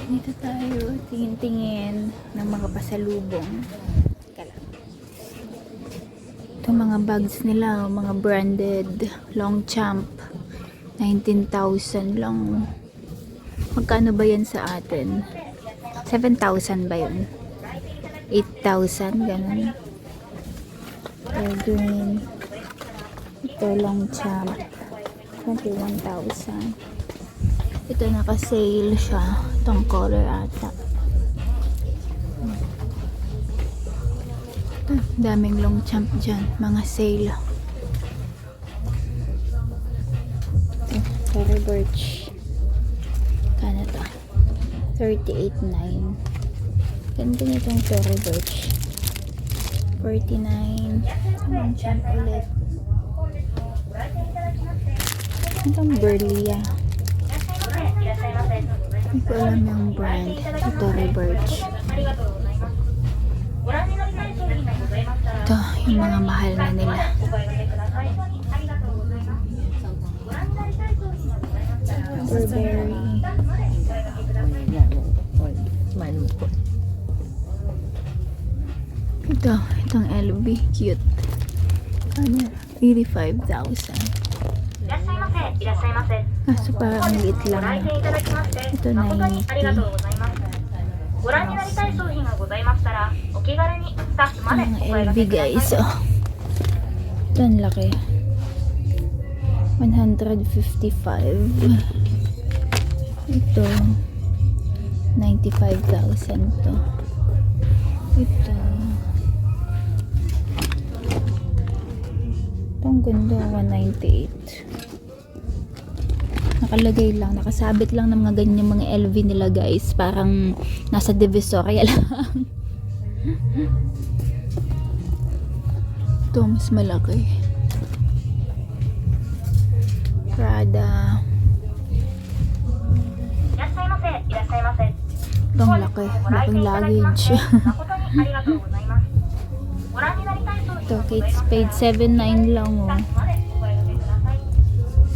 Dito tayo tingin-tingin ng mga pasalubong. Teka lang. Ito mga bags nila, mga branded Longchamp. 19,000 lang. Magkano ba yan sa atin? 7,000 ba yun? 8,000, ganun. Green. Ito Longchamp. 21,000. Ito naka-sale siya. Itong color ata. Daming Longchamp dyan. Mga sale. Tory Burch. Canada. 38.9. Ganda nitong Tory Burch. 49. Longchamp ulit. Itong Burlia. Hindi ko alam yung brand. Ito, Rebirch. Ito, yung mga mahal na nila. Burberry. Ito, itong LV. Cute. Kanya, 85,000. Kaso parang ang liit lang. Ito 90. Mga LV guys. Oh. Ito ang laki. 155. Ito 95,000 to. Ito. Itong ganda 198. Nakalagay lang, nakasabit lang ng mga ganyan mga LV nila guys, parang nasa Divisoria lang. Ito mas malaki. Prada. Itong laki, laking luggage. Ito, Kate Spade 7.9 lang oh.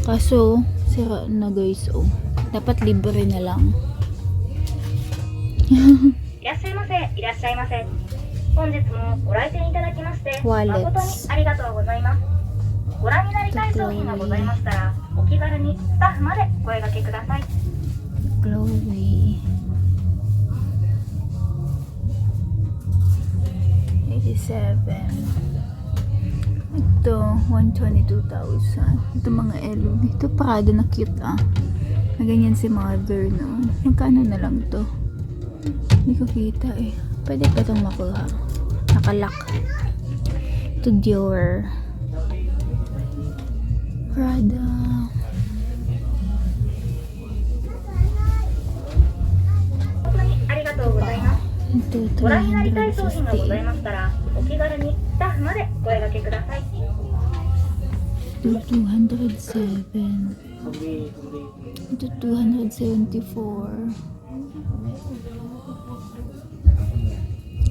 Kaso sira na guys oh. Dapat libre na lang. Wallets. Chloe. 87. Ito, 122,000. Ito mga LV. Ito Prada na cute ah. Na ganyan si mother no. Magkano na lang to? Hindi ko kita eh. Pwede pa itong makuha. Nakalock. Ito Dior. Prada. Ito, 350. Ito 207. Ito 274.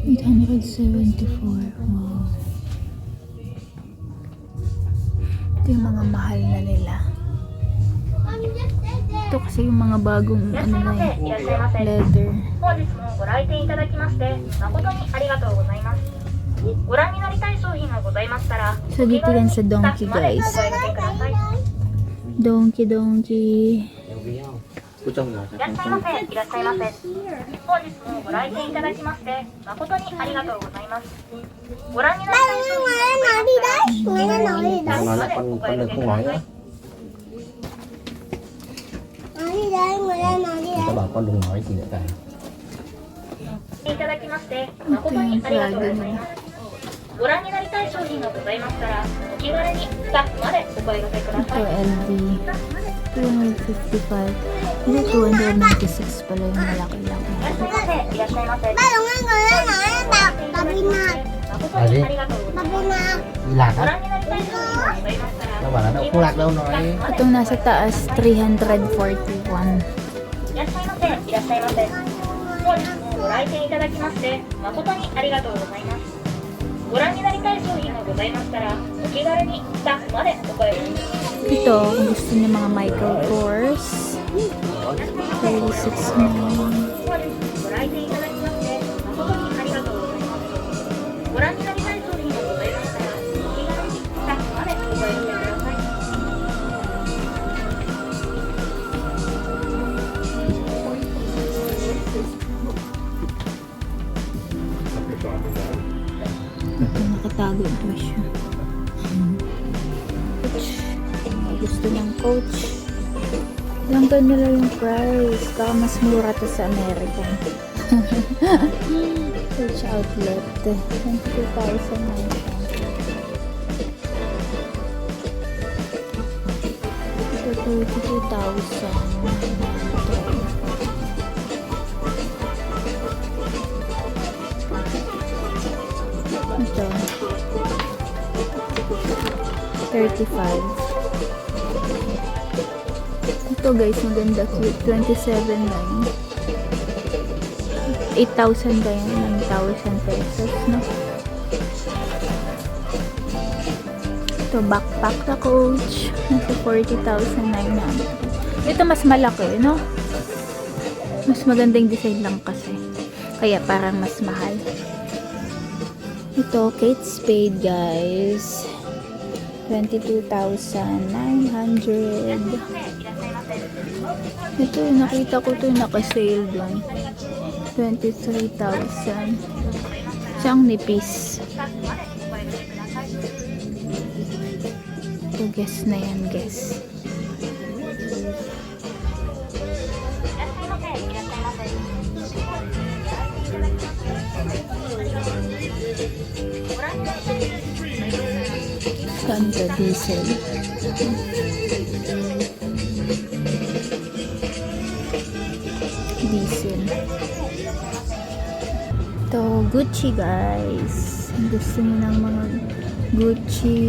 874. Wow. Ito yung mga mahal na nila. Ito kasi yung mga bagong ano na leather. So dito yan sa Donkey guys. Donkey. Các bà con đừng nói gì nữa cả. Ito yung Prada nila. ご覧になりたい商品がございましたら、お気軽にスタッフまでお声掛けくだ Ito さい。 LV. 255. Hindi 296 pala yung malaki-laki. いらっしゃいませ。 À đi. ありがとうございます。 Lạc ご á. 覧になりたい商品がございましたら、 Các bà là đâu không lạc đâu nói. Itong nasa taas 341. いらっしゃいませ。いらっしゃいませ。本日もご来店いただきまして誠にありがとうございます。ご覧になりたい商品がございましたら、お気軽にスタッフまでお声を。 Ito, kung gusto niyo mga Michael Kors. 36 na. bago yung presyo. Coach. Gusto ng coach. Hanggang nila yung price. Baka mas mura to sa America. Coach outlet. 22,000 na ito. Ito 22,000. Ito 35. Ito guys, maganda, cute. 27,900. 8,000 ba yan? 9,000 pesos, no? Ito, backpack na coach. Nasa 40,900. Ito mas malaki, no? Mas magandang design lang kasi. Kaya parang mas mahal. Ito, Kate Spade, guys. 22,900. Ito, nakita ko ito naka-sale doon. 23,000. Siyang nipis. Ito, guess na yan, guess. Ganda diesel. Diesel. Ito, Gucci guys. Gusto niyo ng mga Gucci.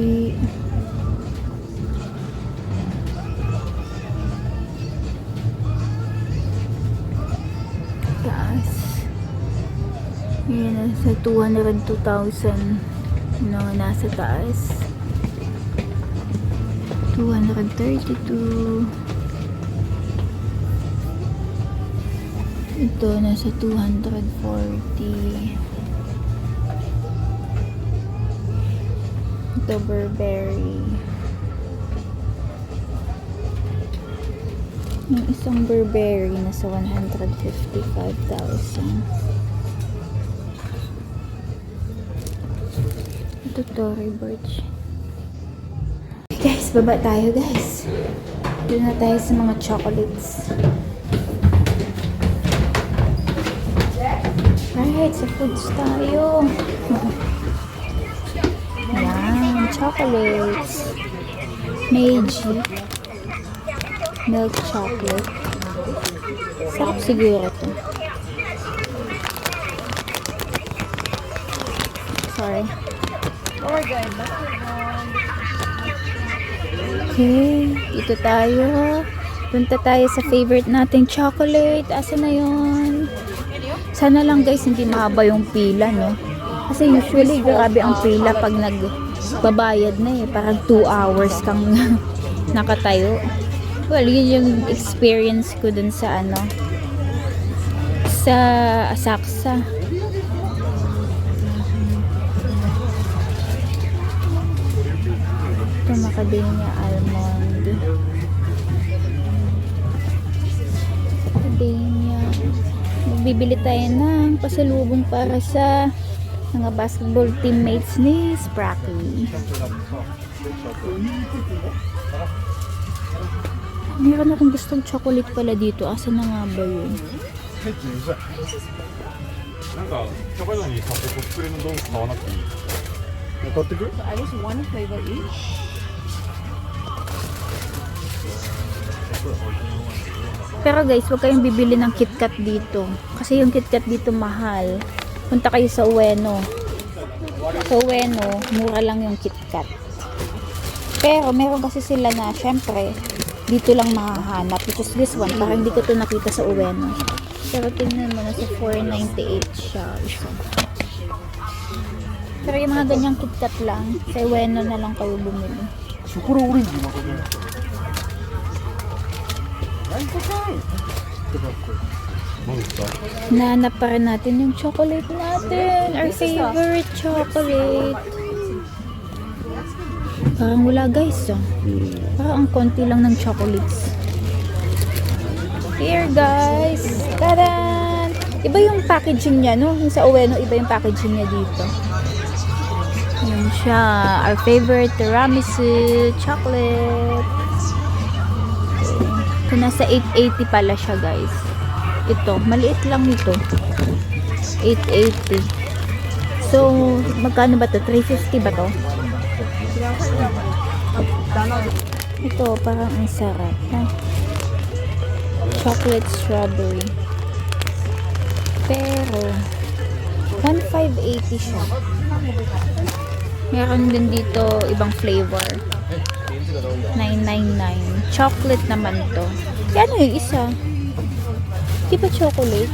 Taas. Yan, nasa 202,000. No, nasa taas. 232. Ito nasa 240. Ito Burberry. Yung isang Burberry nasa 155,000. Ito Tory Burch. Guys, baba tayo guys. Doon na tayo sa mga chocolates. Alright, sa foods tayo. Yan, chocolates. Meiji. Milk chocolate. Sarap siguro to. Sorry. Okay, dito tayo. Punta tayo sa favorite nating chocolate. Asa na yun? Sana lang guys, hindi mahaba yung pila, no? Kasi usually, grabe ang pila pag nagbabayad na eh. Parang 2 hours kang nakatayo. Well, yun yung experience ko dun sa ano, sa Asakusa. Ito, macadamia almond. Macadamia. Magbibili tayo ng pasalubong para sa mga basketball teammates ni Spracky. Meron akong gustong chocolate pala dito. Asa na nga ba yun? なんかチョコレートにコスプレの道具買わなくていい。買ってくる？ I just one flavor each. Pero guys, huwag kayong bibili ng KitKat dito. Kasi yung KitKat dito mahal. Punta kayo sa Ueno. Sa Ueno, mura lang yung KitKat. Pero meron kasi sila na, syempre, dito lang mahahanap. Which is this one. Parang hindi ko to nakita sa Ueno. Pero tingnan mo, nasa 498 siya. Isa. Pero yung mga ganyang KitKat lang, sa Ueno na lang kayo bumili. ショコラオレンジまたね。何ですか？ Nahanap pa rin natin yung chocolate natin. Our favorite chocolate. Parang wala guys. Oh. Parang ang konti lang ng chocolates. Here guys. Tadan! Iba yung packaging niya, no? Yung sa Ueno, iba yung packaging niya dito. Yun siya. Our favorite tiramisu chocolate. Okay. So, nasa 880 pala siya, guys. Ito. Maliit lang ito. 880. So, magkano ba to? 350 ba to? Ito, parang ang sarap. Ha? Chocolate strawberry. Pero, 1,580 siya. Meron din dito ibang flavor. 999. Chocolate naman to. Ano yung isa? Di ba chocolate?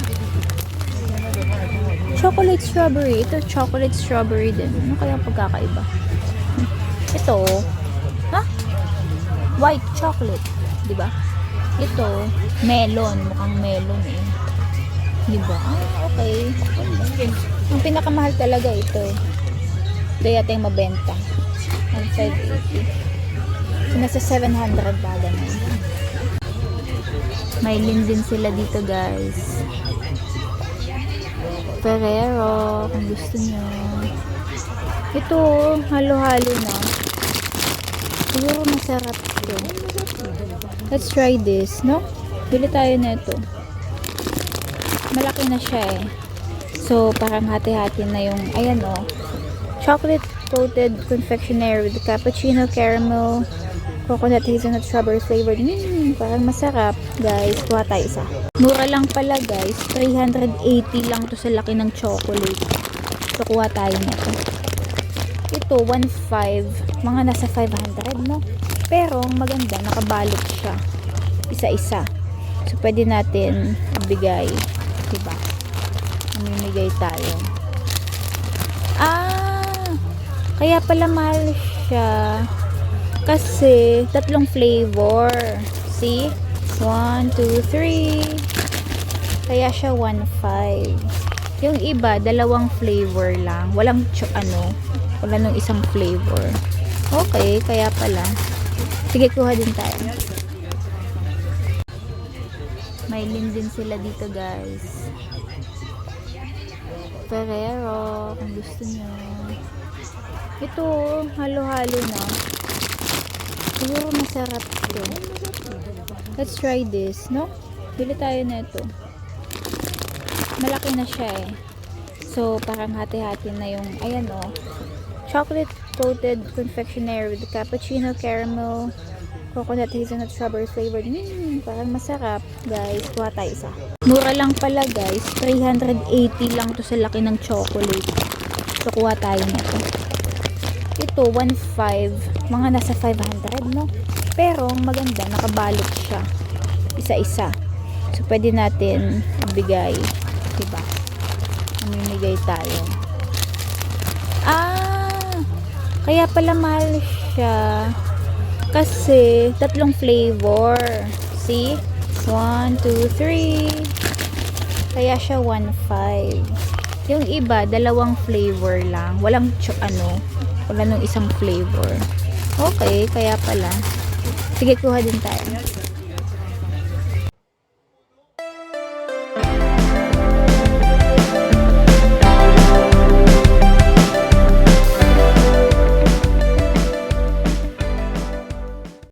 Chocolate strawberry. Ito chocolate strawberry din. Ano kaya ang pagkakaiba? Ito. Ha? White chocolate. Di ba? Ito, melon. Mukhang melon eh. Di ba? Okay. Ang pinakamahal talaga ito eh. Ito yata yung mabenta. 1,580. So, nasa 700 ba ganun. May din sila dito, guys. Ferrero, kung gusto nyo. Ito, halo-halo na. Siguro masarap ito. Let's try this, no? Bili tayo na ito. Malaki na siya eh. So, parang hati-hati na yung, ayan o. Chocolate coated confectionery with cappuccino, caramel, coconut, hazelnut, strawberry flavored. Parang masarap. Guys, kuha tayo isa. Mura lang pala, guys. 380 lang to sa laki ng chocolate. So, kuha tayo nito. Ito, 1,500. Mga nasa 500, no? Pero, maganda. Nakabalot siya. Isa-isa. So, pwede natin ibigay. Diba? Mamimigay tayo. Kaya pala mahal siya. Kasi, tatlong flavor. See? 1, 2, 3. Kaya siya 1,500. Yung iba, dalawang flavor lang. Walang, wala nung isang flavor. Okay, kaya pala. Sige, kuha din tayo. May din sila dito, guys. Ferrero, kung gusto nyo. Ito, halo-halo na. Siguro masarap ito. Let's try this, no? Bili tayo na ito. Malaki na siya eh. So, parang hati-hati na yung, ayan o. Chocolate coated confectionery with cappuccino, caramel, coconut, hazelnut, strawberry flavored. Parang masarap. Guys, kuha tayo isa. Mura lang pala, guys. 380 lang to sa laki ng chocolate. So, kuha tayo na ito. Ito, 1,500. Mga nasa 500, no? Pero, maganda. Nakabalot siya. Isa-isa. So, pwede natin ibigay. Diba? Mamimigay tayo. Kaya pala mahal siya. Kasi, tatlong flavor. See? 1, 2, 3. Kaya siya 1,500. Yung iba, dalawang flavor lang. Walang, wala nung isang flavor. Okay, kaya pala. Sige, kuha din tayo.